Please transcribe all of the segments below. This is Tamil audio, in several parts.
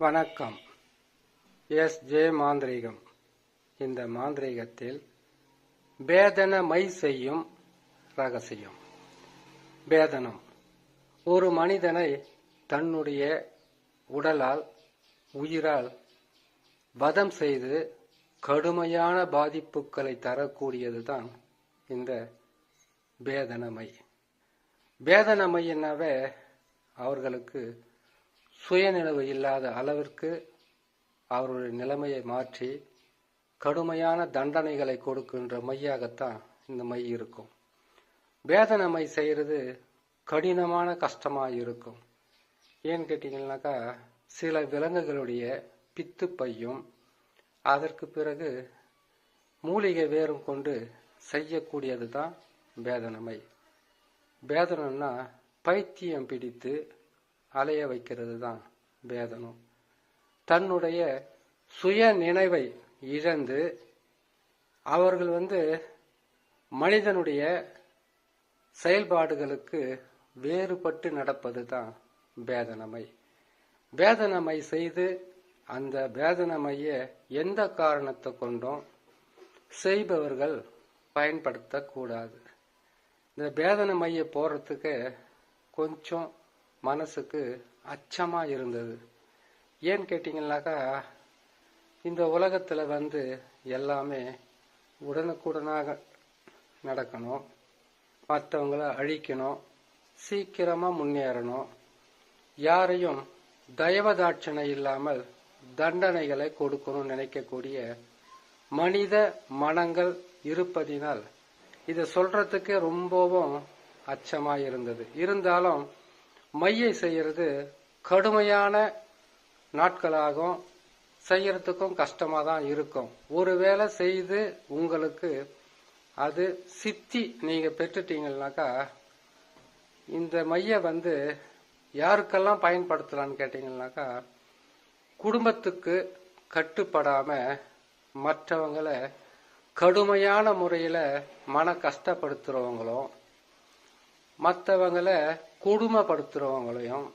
வணக்கம். எஸ்.ஜே. மாந்திரீகம். இந்த மாந்திரீகத்தில் பேதன மை செய்யும் ரகசியம். பேதனம் ஒரு மனிதனை தன்னுடைய உடலால் உயிரால் வதம் செய்து கடுமையான பாதிப்புகளை தரக்கூடியதுதான் இந்த பேதனமை. பேதனமை என்னவே அவர்களுக்கு சுயநினைவு இல்லாத அளவிற்கு அவருடைய நிலைமையை மாற்றி கடுமையான தண்டனைகளை கொடுக்கின்ற மையாகத்தான் இந்த மை இருக்கும். வேதனை மை செய்கிறது கடினமான கஷ்டமாக இருக்கும். ஏன்னு கேட்டீங்கன்னாக்கா, சில விலங்குகளுடைய பித்து பையும் அதற்கு பிறகு மூலிகை வேரும் கொண்டு செய்யக்கூடியது தான் பேதனமை. பேதனம்னா பைத்தியம் பிடித்து அலைய வைக்கிறது தான் பேதனம். தன்னுடைய சுய நினைவை இழந்து அவர்கள் மனிதனுடைய செயல்பாடுகளுக்கு வேறுபட்டு நடப்பது தான் பேதனமை. பேதனமை செய்து அந்த பேதனமையை எந்த காரணத்தை கொண்டும் செய்பவர்கள் பயன்படுத்தக்கூடாது. இந்த பேதனமையை போறதுக்கு கொஞ்சம் மனசுக்கு அச்சமா இருந்தது. ஏன்னு கேட்டீங்கன்னாக்கா, இந்த உலகத்துல எல்லாமே உடனுக்குடனாக நடக்கணும், மற்றவங்கள அழிக்கணும், சீக்கிரமா முன்னேறணும், யாரையும் தயவதாட்சணை இல்லாமல் தண்டனைகளை கொடுக்கணும்னு நினைக்கக்கூடிய மனித மனங்கள் இருப்பதினால் இதை சொல்றதுக்கு ரொம்பவும் அச்சமா இருந்தது. இருந்தாலும் மையை செய்யறது கடுமையான நாட்களாகும், செய்யறதுக்கும் கஷ்டமா தான் இருக்கும். ஒருவேளை செய்து உங்களுக்கு அது சித்தி நீங்க பெற்றுட்டீங்கன்னாக்கா, இந்த மைய யாருக்கெல்லாம் பயன்படுத்தலான்னு கேட்டீங்கன்னாக்கா, குடும்பத்துக்கு கட்டுப்படாம மற்றவங்களை கடுமையான முறையில மன கஷ்டப்படுத்துறவங்களும், மற்றவங்களை கொடுமைப்படுத்துறவங்களையும்,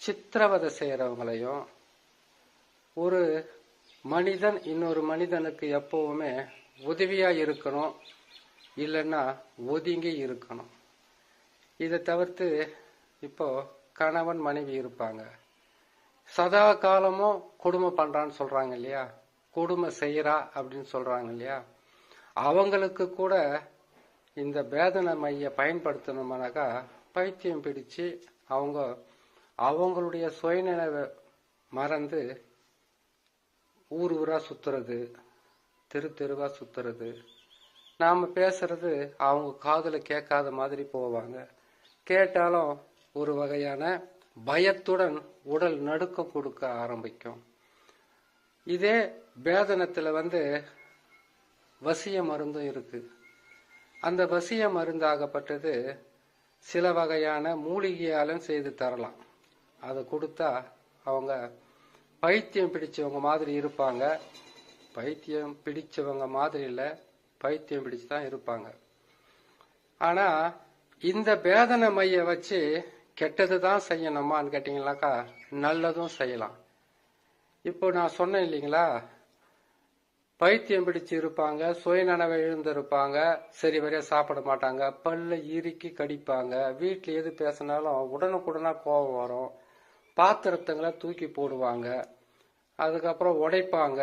சித்திரவதை செய்யறவங்களையும், ஒரு மனிதன் இன்னொரு மனிதனுக்கு எப்பவுமே உதவியா இருக்கணும், இல்லைன்னா ஒதுங்கி இருக்கணும். இதை தவிர்த்து இப்போ கணவன் மனைவி இருப்பாங்க, சதா காலமும் கொடுமை பண்றான்னு சொல்றாங்க இல்லையா, கொடுமை செய்யறா அப்படின்னு சொல்றாங்க இல்லையா, அவங்களுக்கு கூட இந்த பேதன மைய பயன்படுத்தணும்னாக்கா பைத்தியம் பிடிச்சு அவங்களுடைய சுயநினைவை மறந்து ஊர் ஊரா சுத்துறது, தெருவா சுத்துறது, நாம பேசுறது அவங்க காதுல கேட்காத மாதிரி போவாங்க. கேட்டாலும் ஒரு வகையான பயத்துடன் உடல் நடுக்கம் கொடுக்க ஆரம்பிக்கும். இதே பேதனத்துல வசிய மருந்தும் இருக்கு. அந்த வசிய மருந்தாகப்பட்டது சில வகையான மூலிகையாலும் செய்து தரலாம். அதை கொடுத்தா அவங்க பைத்தியம் பிடிச்சவங்க மாதிரி இருப்பாங்க. பைத்தியம் பிடிச்சவங்க மாதிரி இல்லை, பைத்தியம் பிடிச்சு தான் இருப்பாங்க. ஆனா இந்த பேதன மைய வச்சு கெட்டது தான் செய்யணுமான்னு கேட்டீங்கன்னாக்கா, நல்லதும் செய்யலாம். இப்போ நான் சொன்னேன் இல்லைங்களா, பைத்தியம் பிடிச்சு இருப்பாங்க, சுயநனவை எழுந்திருப்பாங்க, சரி வரையா சாப்பிட மாட்டாங்க, பல்ல இறுக்கி கடிப்பாங்க, வீட்டில் எது பேசினாலும் உடனுக்குடனா கோபம் வரும், பாத்திரத்துங்களை தூக்கி போடுவாங்க, அதுக்கப்புறம் உடைப்பாங்க,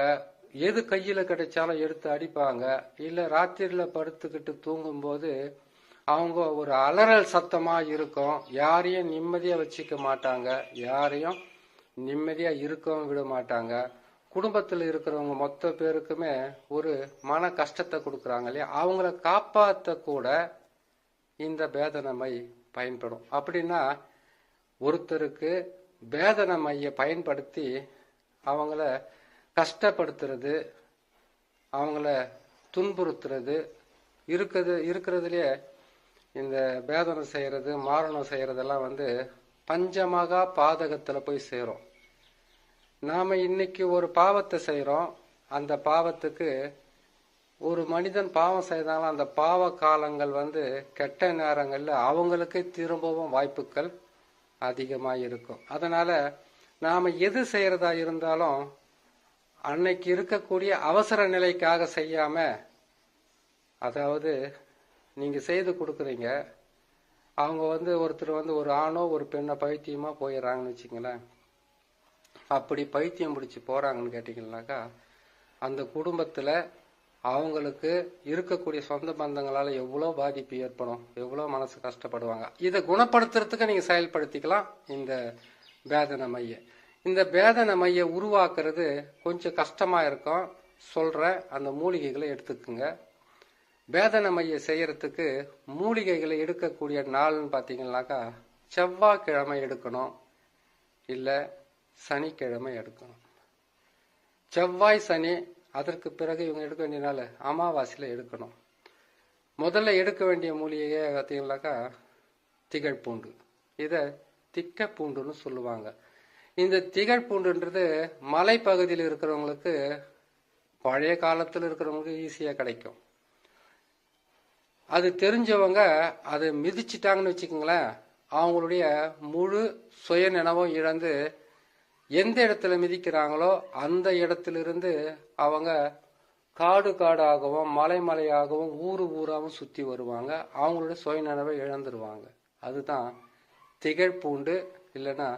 எது கையில கிடைச்சாலும் எடுத்து அடிப்பாங்க, இல்ல ராத்திரில படுத்துக்கிட்டு தூங்கும்போது அவங்க ஒரு அலறல் சத்தமா இருக்கும், யாரையும் நிம்மதியா வச்சுக்க மாட்டாங்க, யாரையும் நிம்மதியா இருக்கவும் விட மாட்டாங்க. குடும்பத்தில் இருக்கிறவங்க மொத்த பேருக்குமே ஒரு மன கஷ்டத்தை கொடுக்கறாங்க இல்லையா, அவங்கள காப்பாற்ற கூட இந்த பேதனமை பயன்படும். அப்படின்னா ஒருத்தருக்கு பேதன மைய பயன்படுத்தி அவங்கள கஷ்டப்படுத்துறது, அவங்கள துன்புறுத்துறது இருக்கிறதுலயே இந்த பேதனம் செய்யறது, மாரணம் செய்யறதெல்லாம் பஞ்சமகா பாதகத்துல போய் சேரும். நாம இன்னைக்கு ஒரு பாவத்தை செய்யறோம், அந்த பாவத்துக்கு ஒரு மனிதன் பாவம் செய்தாலும் அந்த பாவ காலங்கள் கெட்ட நேரங்கள்ல அவங்களுக்கே திரும்பவும் வாய்ப்புகள் அதிகமாக இருக்கும். அதனால நாம எது செய்யறதா இருந்தாலும் அன்னைக்கு இருக்கக்கூடிய அவசர நிலைக்காக செய்யாம, அதாவது நீங்க செய்து கொடுக்குறீங்க, அவங்க ஒருத்தர் ஒரு ஆணோ ஒரு பெண்ணோ பைத்தியமா போயிடுறாங்கன்னு வச்சுங்களேன். அப்படி பைத்தியம் பிடிச்சி போறாங்கன்னு கேட்டீங்கன்னாக்கா, அந்த குடும்பத்துல அவங்களுக்கு இருக்கக்கூடிய சொந்த பந்தங்களால எவ்வளவு பாதிப்பு ஏற்படும், எவ்வளவு மனசு கஷ்டப்படுவாங்க. இதை குணப்படுத்துறதுக்கு நீங்க செயல்படுத்திக்கலாம் இந்த பேதன மைய. இந்த பேதன மைய உருவாக்குறது கொஞ்சம் கஷ்டமா இருக்கும். சொல்ற அந்த மூலிகைகளை எடுத்துக்குங்க. பேதன மைய செய்யறதுக்கு மூலிகைகளை எடுக்கக்கூடிய நாள்னு பாத்தீங்கன்னாக்கா, செவ்வாய்க்கிழமை எடுக்கணும், இல்ல சனிக்கிழமை எடுக்கணும். செவ்வாய் சனி, அதற்கு பிறகு இவங்க எடுக்க வேண்டிய நாள் அமாவாசையில எடுக்கணும். முதல்ல எடுக்க வேண்டிய மூலிகையை பார்த்தீங்கன்னாக்கா திகழ்பூண்டு. இதை திக்க பூண்டுன்னு சொல்லுவாங்க. இந்த திகழ்பூண்டுன்றது மலைப்பகுதியில் இருக்கிறவங்களுக்கு, பழைய காலத்தில் இருக்கிறவங்களுக்கு ஈஸியா கிடைக்கும். அது தெரிஞ்சவங்க அதை மிதிச்சிட்டாங்கன்னு வச்சுக்கோங்களேன், அவங்களுடைய முழு சுய நினைவும் இழந்து எந்த இடத்துல மிதிக்கிறாங்களோ அந்த இடத்திலிருந்து அவங்க காடு காடாகவும் மலை மலையாகவும் ஊரு ஊராகவும் சுத்தி வருவாங்க. அவங்களுடைய சுய நினைவை இழந்துருவாங்க. அதுதான் திகழ்பூண்டு, இல்லைன்னா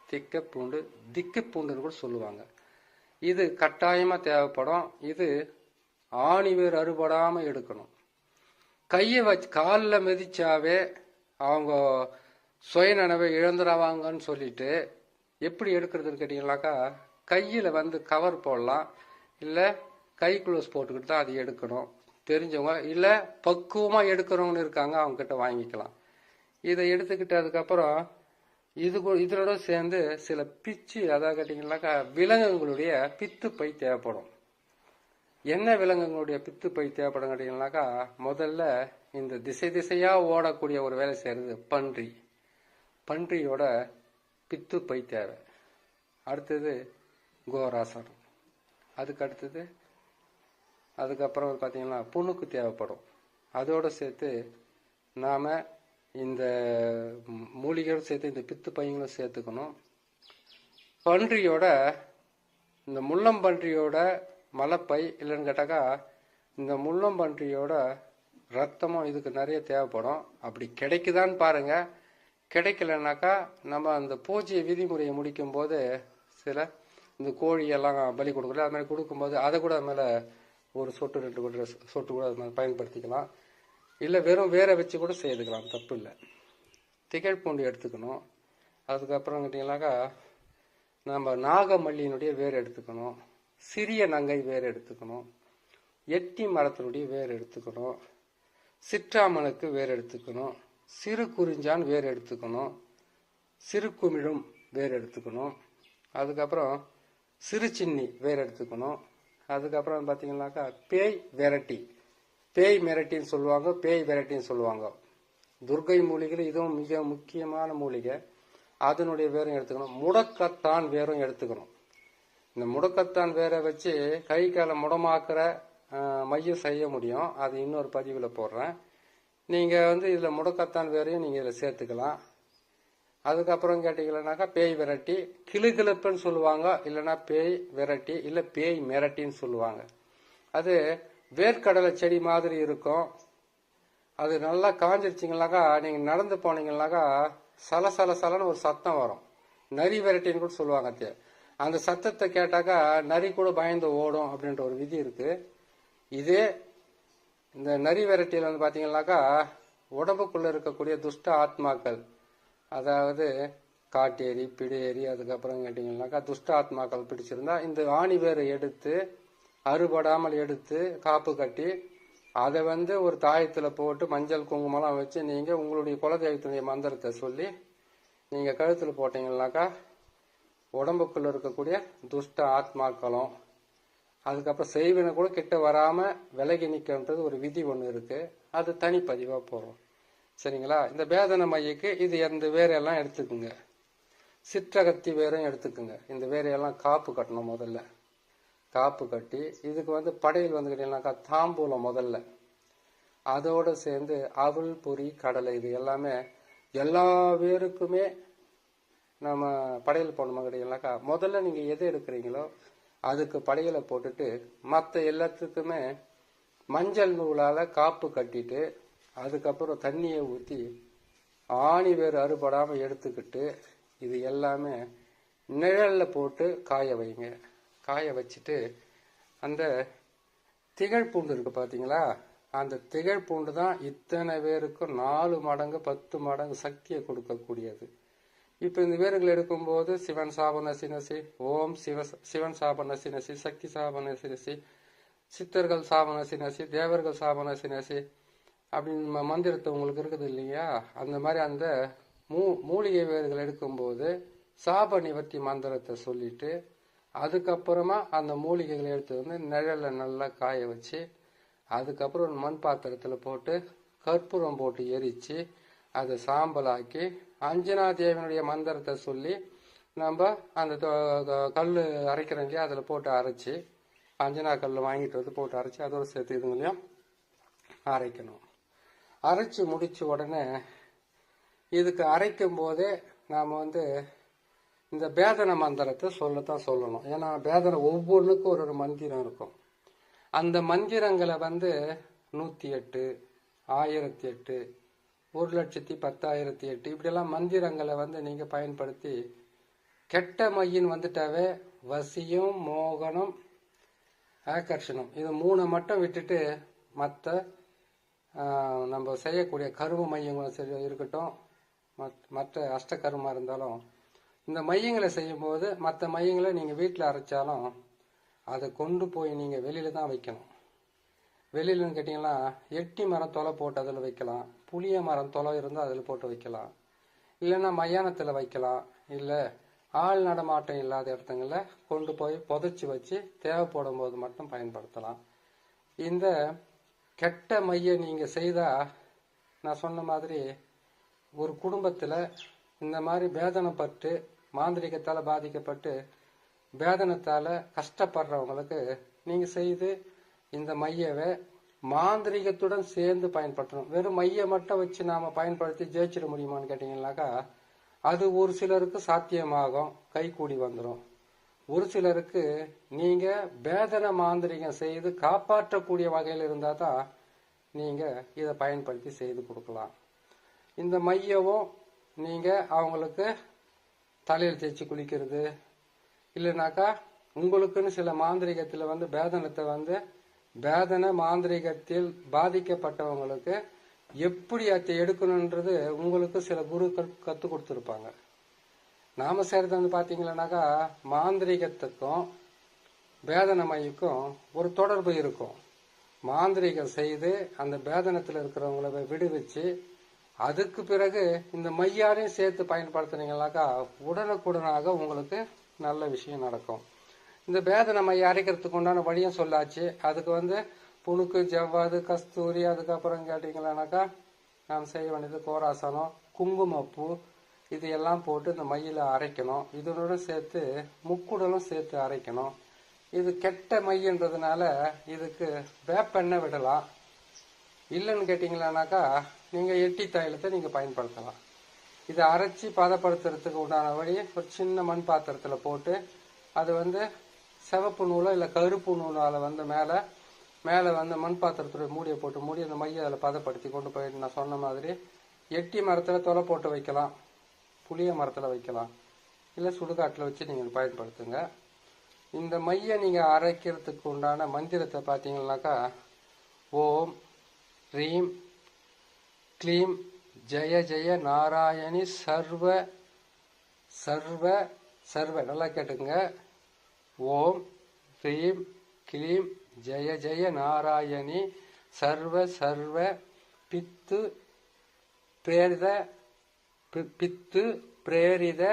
திக்க பூண்டு, திக்கு பூண்டுன்னு கூட சொல்லுவாங்க. இது கட்டாயமா தேவைப்படும். இது ஆணிவேர் அறுபடாம எடுக்கணும். கையை வச்சு காலில் மிதிச்சாவே அவங்க சுய நினைவை இழந்துருவாங்கன்னு சொல்லிட்டு எப்படி எடுக்கிறதுன்னு கேட்டீங்கன்னாக்கா, கையில கவர் போடலாம், இல்ல கை குளோஸ் போட்டுக்கிட்டு தான் அது எடுக்கணும். தெரிஞ்சவங்க இல்ல பக்குவமா எடுக்கிறவங்க இருக்காங்க, அவங்க கிட்ட வாங்கிக்கலாம். இதை எடுத்துக்கிட்டு அதுக்கப்புறம் இதோட சேர்ந்து சில பிச்சு, அதாவது கேட்டீங்கன்னாக்கா விலங்குகளுடைய பித்து பை தேவைப்படும். என்ன விலங்குகளுடைய பித்து பை தேவைப்படும் கேட்டீங்கன்னாக்கா, முதல்ல இந்த திசை திசையா ஓடக்கூடிய ஒரு வேலை செய்யறது பன்றி. பன்றியோட பித்து பை தேவை. அடுத்தது கோராசனம். அதுக்கப்புறம் பார்த்தீங்கன்னா புணுக்கு தேவைப்படும். அதோட சேர்த்து நாம இந்த மூலிகையோடு சேர்த்து இந்த பித்து பையங்களும் சேர்த்துக்கணும். பன்றியோட இந்த முள்ளம்பன்றியோட மலைப்பை, இல்லைன்னு கேட்டாக்கா இந்த முள்ளம்பன்றியோட ரத்தமும் இதுக்கு நிறைய தேவைப்படும். அப்படி கிடைக்குதான்னு பாருங்க. கிடைக்கலனாக்கா நம்ம அந்த பூஜை விதிமுறையை முடிக்கும் போது சில இந்த கோழியெல்லாம் பலி கொடுக்கல, அது மாதிரி கொடுக்கும்போது அதை கூட அது மேலே ஒரு சொட்டு 2 சொட்டு கூட அது மாதிரி பயன்படுத்திக்கலாம். இல்லை வெறும் வேற வச்சு கூட செய்துக்கலாம், தப்பு இல்லை. திகழ்பூண்டு எடுத்துக்கணும். அதுக்கப்புறம் கேட்டிங்கனாக்கா நம்ம நாகமல்லியினுடைய வேர் எடுத்துக்கணும், சிறிய நங்கை வேர் எடுத்துக்கணும், எட்டி மரத்தினுடைய வேர் எடுத்துக்கணும், சிற்றாமனுக்கு வேர் எடுத்துக்கணும், சிறு குறிஞ்சான் வேர் எடுத்துக்கணும், சிறு குமிழும் வேர் எடுத்துக்கணும், அதுக்கப்புறம் சிறு சின்னி வேர் எடுத்துக்கணும். அதுக்கப்புறம் பார்த்தீங்கன்னாக்கா பேய் வெரைட்டி, பேய் மிரட்டின்னு சொல்லுவாங்க, பேய் வெரைட்டின்னு சொல்லுவாங்க. துர்கை மூலிகையில் இதுவும் மிக முக்கியமான மூலிகை. அதனுடைய வேரும் எடுத்துக்கணும். முடக்கத்தான் வேரும் எடுத்துக்கணும். இந்த முடக்கத்தான் வேரை வச்சு கை காலை முடமாக்குற மையம் செய்ய முடியும். அது இன்னொரு பதிவில் போடுறேன். நீங்கள் இதில் முடக்கத்தான் வேரையும் நீங்கள் இதில் சேர்த்துக்கலாம். அதுக்கப்புறம் கேட்டீங்கன்னாக்கா பேய் விரட்டி, கிளுகிழப்புன்னு சொல்லுவாங்க, இல்லைன்னா பேய் விரட்டி, இல்லை பேய் மிரட்டின்னு சொல்லுவாங்க. அது வேர்க்கடலை செடி மாதிரி இருக்கும். அது நல்லா காஞ்சிருச்சிங்கனாக்கா நீங்கள் நடந்து போனீங்கன்னாக்கா சல சல சலன்னு ஒரு சத்தம் வரும். நரி விரட்டின்னு கூட சொல்லுவாங்க. அந்த சத்தத்தை கேட்டாக்கா நரி கூட பயந்து ஓடும் அப்படின்ற ஒரு விதி இருக்கு. இதே இந்த நரி விரட்டியில் பார்த்தீங்கன்னாக்கா உடம்புக்குள்ள இருக்கக்கூடிய துஷ்ட ஆத்மாக்கள், அதாவது காட்டேரி பிடியேறி, அதுக்கப்புறம் கேட்டீங்கன்னாக்கா துஷ்ட ஆத்மாக்கள் பிடிச்சிருந்தா இந்த ஆணி வேரை எடுத்து அறுபடாமல் எடுத்து காப்பு கட்டி அதை ஒரு தாயத்தில் போட்டு மஞ்சள் குங்குமம்லாம் வச்சு நீங்கள் உங்களுடைய குலதெய்வத்தினுடைய மந்திரத்தை சொல்லி நீங்கள் கழுத்தில் போட்டீங்கன்னாக்கா உடம்புக்குள்ள இருக்கக்கூடிய துஷ்ட ஆத்மாக்களும், அதுக்கப்புறம் செய்வினை கூட கிட்ட வராமல் விலகி நிற்கன்றது ஒரு விதி ஒன்று இருக்கு. அது தனிப்பதிவாக போகிறோம். சரிங்களா? இந்த பேதன மையக்கு இது இந்த வேரையெல்லாம் எடுத்துக்குங்க. சிற்றகத்தி வேரையும் எடுத்துக்குங்க. இந்த வேரையெல்லாம் காப்பு கட்டணும். முதல்ல காப்பு கட்டி இதுக்கு படையில் கேட்டீங்கன்னாக்கா தாம்பூலம் முதல்ல, அதோடு சேர்ந்து அவல் பொறி கடலை, இது எல்லாமே எல்லா வேருக்குமே நம்ம படையல் போடணுமா கிடையாதுனாக்கா, முதல்ல நீங்கள் எது எடுக்கிறீங்களோ அதுக்கு படையலை போட்டுட்டு மற்ற எல்லாத்துக்குமே மஞ்சள் நூலால் காப்பு கட்டிட்டு அதுக்கப்புறம் தண்ணியை ஊற்றி ஆணி வேறு அறுபடாமல் எடுத்துக்கிட்டு இது எல்லாமே நிழலில் போட்டு காய வைங்க. காய வச்சுட்டு அந்த திகழ் பூண்டு இருக்குது பார்த்தீங்களா, அந்த திகழ் பூண்டு தான் இத்தனை பேருக்கும் 4 மடங்கு 10 மடங்கு சக்தியை கொடுக்கக்கூடியது. இப்போ இந்த வேர்கள் எடுக்கும்போது சிவன் சாப நசி நசி, ஓம் சிவன் சாப நசி நசி, சக்தி சாப நசி நசி, சித்தர்கள் சாப நசி நசி, தேவர்கள் சாப நசி நசி அப்படின்னு மந்திரத்தை உங்களுக்கு இருக்குது இல்லையா, அந்த மாதிரி அந்த மூலிகை வேர்கள் எடுக்கும்போது சாப நிவர்த்தி மந்திரத்தை சொல்லிட்டு அதுக்கப்புறமா அந்த மூலிகைகளை எடுத்து வந்து நிழலில் நல்லா காய வச்சு அதுக்கப்புறம் ஒரு மண் பாத்திரத்தில் போட்டு கற்பூரம் போட்டு எரித்து அதை சாம்பலாக்கி அஞ்சனா தேவனுடைய மந்திரத்தை சொல்லி நம்ம அந்த கல் அரைக்கிறோம் இல்லையா, அதில் போட்டு அரைச்சி அஞ்சனா கல் வாங்கிட்டு வந்து போட்டு அரைச்சி அதோடு சேர்த்து இதுங்களையும் அரைக்கணும். அரைச்சி முடித்த உடனே இதுக்கு அரைக்கும் போதே நாம் வந்து இந்த பேதன மந்திரத்தை சொல்லத்தான் சொல்லணும். ஏன்னா பேதனை ஒவ்வொன்றுக்கும் ஒரு மந்திரம் இருக்கும். அந்த மந்திரங்களை வந்து 108, 1008, 1,10,1008 இப்படியெல்லாம் மந்திரங்களை வந்து நீங்கள் பயன்படுத்தி கெட்ட மையின் வந்துட்டாவே வசியம், மோகனம், ஆகர்ஷணம் இது 3 மட்டும் விட்டுட்டு மற்ற நம்ம செய்யக்கூடிய கரும மையங்களும் சரி இருக்கட்டும், மற்ற அஷ்டகர்மா இருந்தாலும் இந்த மையங்களை செய்யும்போது மற்ற மையங்களை நீங்கள் வீட்டில் அரைச்சாலும் அதை கொண்டு போய் நீங்கள் வெளியில் தான் வைக்கணும். வெளியிலன்னு கேட்டிங்கன்னா எட்டி மரம் தொலை போட்டு அதில் வைக்கலாம், புளிய மரம் தொலை இருந்தால் அதில் போட்டு வைக்கலாம், இல்லைன்னா மயானத்தில் வைக்கலாம், இல்லை ஆள் நடமாட்டம் இல்லாத இடத்துங்களில் கொண்டு போய் புதைச்சி வச்சு தேவைப்படும் போது மட்டும் பயன்படுத்தலாம். இந்த கெட்ட மைய நீங்கள் செய்தால் நான் சொன்ன மாதிரி ஒரு குடும்பத்தில் இந்த மாதிரி வேதனைப்பட்டு மாந்திரிகத்தால் பாதிக்கப்பட்டு வேதனத்தால் கஷ்டப்படுறவங்களுக்கு நீங்கள் செய்து இந்த மையவை மாந்திரிகத்துடன் சேர்ந்து பயன்படுத்தணும். வெறும் மைய மட்டும் வச்சு நாம் பயன்படுத்தி ஜெயிச்சிட முடியுமான்னு கேட்டிங்கன்னாக்கா அது ஒரு சிலருக்கு சாத்தியமாகும், கை கூடி வந்துடும். ஒரு சிலருக்கு நீங்கள் வேதனை மாந்திரிகம் செய்து காப்பாற்றக்கூடிய வகையில் இருந்தால் தான் நீங்கள் இதை பயன்படுத்தி செய்து கொடுக்கலாம். இந்த மையவும் நீங்கள் அவங்களுக்கு தலையில் தேய்ச்சி குளிக்கிறது, இல்லைனாக்கா உங்களுக்குன்னு சில மாந்திரிகத்தில் வந்து பேதனத்தை வந்து பேதன மாந்திரிகத்தில் பாதிக்கப்பட்டவங்களுக்கு எப்படி அதை எடுக்கணுன்றது உங்களுக்கு சில குருக்கள் கற்றுக் கொடுத்துருப்பாங்க. நாம செய்கிறது வந்து பார்த்தீங்கன்னாக்கா மாந்திரிகத்துக்கும் பேதன மையக்கும் ஒரு தொடர்பு இருக்கும். மாந்திரிகம் செய்து அந்த பேதனத்தில் இருக்கிறவங்கள விடுவிச்சு அதுக்கு பிறகு இந்த மையாரையும் சேர்த்து பயன்படுத்துனீங்கன்னாக்கா உடனுக்குடனாக உங்களுக்கு நல்ல விஷயம் நடக்கும். இந்த பேதனை மைய அரைக்கிறதுக்கு உண்டான வழியும் சொல்லாச்சு. அதுக்கு வந்து புணுக்கு, ஜவ்வாது, கஸ்தூரி, அதுக்கப்புறம் கேட்டிங்களானாக்கா நாம் செய்ய வேண்டியது கோராசனம், குங்குமப்பூ இது எல்லாம் போட்டு இந்த மையில் அரைக்கணும். இதனோட சேர்த்து முக்குடலும் சேர்த்து அரைக்கணும். இது கெட்ட மையன்றதுனால இதுக்கு வேப்பெண்ணெய் விடலாம். இல்லைன்னு கேட்டிங்களானாக்கா நீங்கள் எட்டி தைலத்தை நீங்கள் பயன்படுத்தலாம். இதை அரைச்சி பதப்படுத்துறதுக்கு உண்டான வழி ஒரு சின்ன மண் பாத்திரத்தில் போட்டு அது வந்து சிவப்பு நூலோ இல்லை கருப்பு நூலால் வந்து மேலே வந்து மண் பாத்திரத்துடைய மூடியை போட்டு மூடி அந்த மையை அதில் பதப்படுத்தி கொண்டு போயிட்டு நான் சொன்ன மாதிரி எட்டி மரத்தில் தொலை போட்டு வைக்கலாம், புளிய மரத்தில் வைக்கலாம், இல்லை சுடுகாட்டில் வச்சு நீங்கள் பயன்படுத்துங்க. இந்த மையை நீங்கள் அரைக்கிறதுக்கு உண்டான மந்திரத்தை பார்த்தீங்கன்னாக்கா ஓம் ரீம் க்ளீம் ஜெய ஜெய நாராயணி சர்வ சர்வ சர்வ நல்லா கேட்டுங்க. ஓம் ரீம் க்ளீம் ஜெய ஜெய நாராயணி சர்வ சர்வ பித்து பிரேரித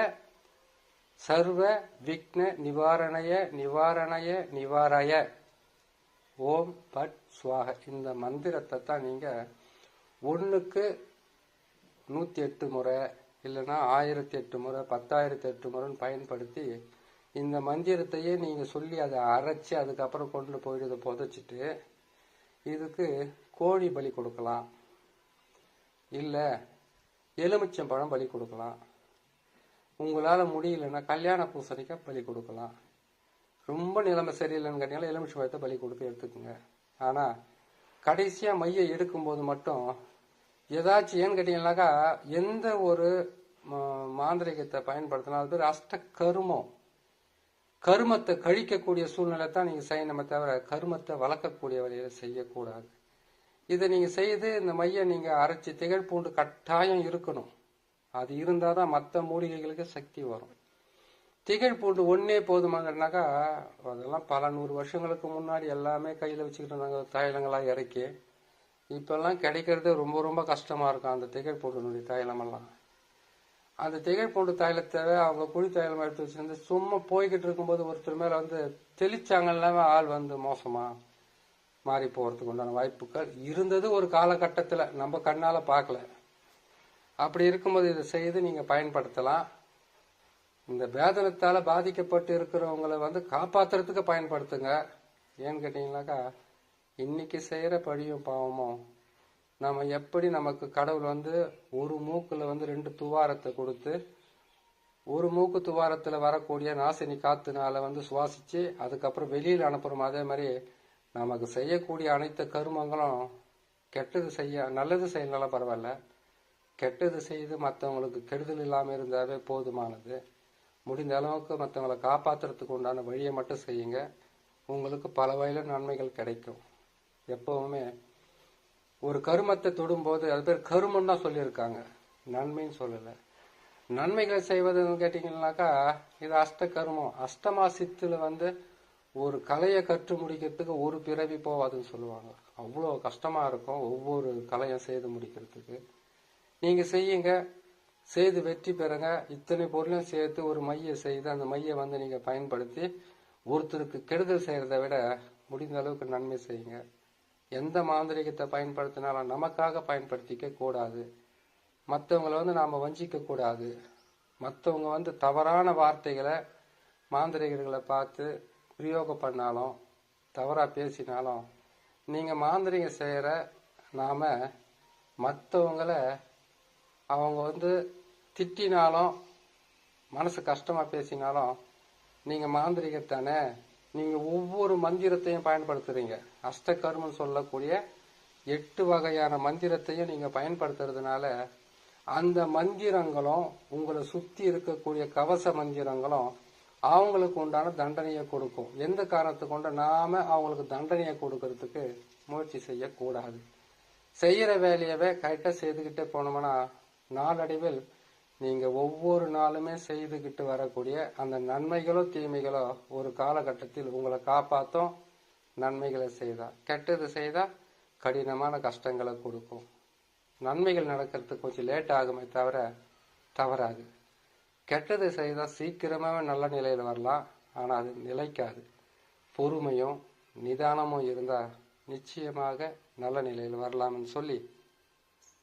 சர்வ விக்ன நிவாரணய நிவாரணய நிவாரய ஓம் பட் ஸ்வாக. இந்த மந்திரத்தை தான் நீங்கள் 1க்கு 108 முறை இல்லைன்னா 1008 முறை 10,008 முறைன்னு பயன்படுத்தி இந்த மந்திரத்தையே நீங்கள் சொல்லி அதை அரைச்சி அதுக்கப்புறம் கொண்டு போயிட்டு இதை புதைச்சிட்டு இதுக்கு கோழி பலி கொடுக்கலாம், இல்லை எலுமிச்சம்பழம் பலி கொடுக்கலாம். உங்களால் முடியலன்னா கல்யாண பூசணிக்காய் பலி கொடுக்கலாம். ரொம்ப நிலைமை சரியில்லைன்னு கேட்டீங்கன்னா எலுமிச்சை பழத்தை பலி கொடுத்து எடுத்துக்கோங்க. ஆனால் கடைசியாக மையை எடுக்கும்போது மட்டும் ஏதாச்சும் ஏன்னு கேட்டீங்கன்னாக்கா எந்த ஒரு மாந்திரிகத்தை பயன்படுத்தினா அது பேர் அஷ்ட கருமம். கருமத்தை கழிக்கக்கூடிய சூழ்நிலை தான் நீங்கள் செய்யணுமே தவிர கருமத்தை வளர்க்கக்கூடிய வழியில் செய்யக்கூடாது. இதை நீங்கள் செய்து இந்த மையை நீங்கள் அரைச்சி திகழ் பூண்டு கட்டாயம் இருக்கணும். அது இருந்தால் தான் மற்ற மூலிகைகளுக்கு சக்தி வரும். திகழ் பூண்டு ஒன்றே போதுமாங்கன்னாக்கா அதெல்லாம் பல 100 வருஷங்களுக்கு முன்னாடி எல்லாமே கையில் வச்சுக்கிட்டு இருந்தாங்க தைலங்களாக இறக்கி. இப்பெல்லாம் கிடைக்கிறது ரொம்ப ரொம்ப கஷ்டமாக இருக்கும் அந்த திகழ் பூண்டுனுடைய தைலமெல்லாம். அந்த திகழ் பூண்டு தைலத்தை அவங்க குழி தைலம் எடுத்து வச்சிருந்து சும்மா போய்கிட்டு இருக்கும்போது ஒருத்தர் மேலே வந்து தெளிச்சாங்கன்னாவே ஆள் வந்து மோசமாக மாறி போகிறதுக்கு உண்டான வாய்ப்புகள் இருந்தது ஒரு காலகட்டத்தில், நம்ம கண்ணால் பார்க்கல. அப்படி இருக்கும்போது இதை செய்து நீங்கள் பயன்படுத்தலாம். இந்த வேதனத்தால் பாதிக்கப்பட்டு இருக்கிறவங்களை வந்து காப்பாற்றுறதுக்கு பயன்படுத்துங்க. ஏன்னு கேட்டிங்கனாக்கா இன்னைக்கு செய்கிற பழியும் பாவமும் நம்ம எப்படி நமக்கு கடவுள் வந்து ஒரு மூக்கில் வந்து 2 துவாரத்தை கொடுத்து ஒரு மூக்கு துவாரத்தில் வரக்கூடிய நாசினி காத்துனால வந்து சுவாசித்து அதுக்கப்புறம் வெளியில் அனுப்புகிறோம். அதே மாதிரி நமக்கு செய்யக்கூடிய அனைத்து கருமங்களும் கெட்டது செய்ய நல்லது செய்யலாம் பரவாயில்ல, கெட்டது செய்து மற்றவங்களுக்கு கெடுதல் இல்லாமல் இருந்தாவே போதுமானது. முடிந்த அளவுக்கு மற்றவங்களை காப்பாற்றுறதுக்கு உண்டான வழியை மட்டும் செய்யுங்க. உங்களுக்கு பல வகையில் நன்மைகள் கிடைக்கும். எப்பவுமே ஒரு கருமத்தை தொடும்போது அது பேர் கருமம் தான் சொல்லியிருக்காங்க, நன்மைன்னு சொல்லலை. நன்மைகளை செய்வதுன்னு கேட்டிங்கன்னாக்கா இது அஷ்ட கருமம். அஷ்டமா சித்துல வந்து ஒரு கலையை கற்று முடிக்கிறதுக்கு ஒரு பிறவி போவாதுன்னு சொல்லுவாங்க. அவ்வளோ கஷ்டமாக இருக்கும் ஒவ்வொரு கலையும் செய்து முடிக்கிறதுக்கு. நீங்கள் செய்யுங்க, செய்து வெற்றி பெறுங்க. இத்தனை பொருளையும் சேர்த்து ஒரு மையை செய்து அந்த மையை வந்து நீங்கள் பயன்படுத்தி ஒருத்தருக்கு கெடுதல் செய்கிறத விட முடிந்த அளவுக்கு நன்மை செய்யுங்க. எந்த மாந்திரிகத்தை பயன்படுத்தினாலும் நமக்காக பயன்படுத்திக்க கூடாது. மற்றவங்களை வந்து நாம் வஞ்சிக்க கூடாது. மற்றவங்க வந்து தவறான வார்த்தைகளை மாந்திரிகர்களை பார்த்து பிரயோகம் பண்ணாலும் தவறாக பேசினாலும் நீங்கள் மாந்திரிகம் செய்கிற நாம் மற்றவங்களை அவங்க வந்து திட்டினாலும் மனசு கஷ்டமாக பேசினாலும் நீங்கள் மாந்திரிகத்தானே, நீங்கள் ஒவ்வொரு மந்திரத்தையும் பயன்படுத்துகிறீங்க. அஷ்டகர்மம் சொல்லக்கூடிய 8 வகையான மந்திரத்தையும் நீங்கள் பயன்படுத்துறதுனால அந்த மந்திரங்களும் உங்களை சுற்றி இருக்கக்கூடிய கவச மந்திரங்களும் அவங்களுக்கு உண்டான தண்டனையை கொடுக்கும். எந்த காரணத்தை கொண்டு நாம் அவங்களுக்கு தண்டனையை கொடுக்கறதுக்கு முயற்சி செய்யக்கூடாது. செய்கிற வேலையவே கரெக்டாக செய்துக்கிட்டே போனோம்னா நாளடைவில் நீங்கள் ஒவ்வொரு நாளுமே செய்துக்கிட்டு வரக்கூடிய அந்த நன்மைகளோ தீமைகளோ ஒரு காலகட்டத்தில் உங்களை காப்பாற்றும். நன்மைகளை செய்தால், கெட்டது செய்தால் கடினமான கஷ்டங்களை கொடுக்கும். நன்மைகள் நடக்கிறதுக்கு கொஞ்சம் லேட் ஆகுமே தவிர தவறாது. கெட்டது செய்தால் சீக்கிரமாகவே நல்ல நிலையில் வரலாம், ஆனால் அது நிலைக்காது. பொறுமையும் நிதானமும் இருந்தால் நிச்சயமாக நல்ல நிலையில் வரலாம்னு சொல்லி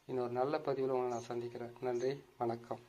இன்னொரு நல்ல பதிவில் உங்களை நான் சந்திக்கிறேன். நன்றி, வணக்கம்.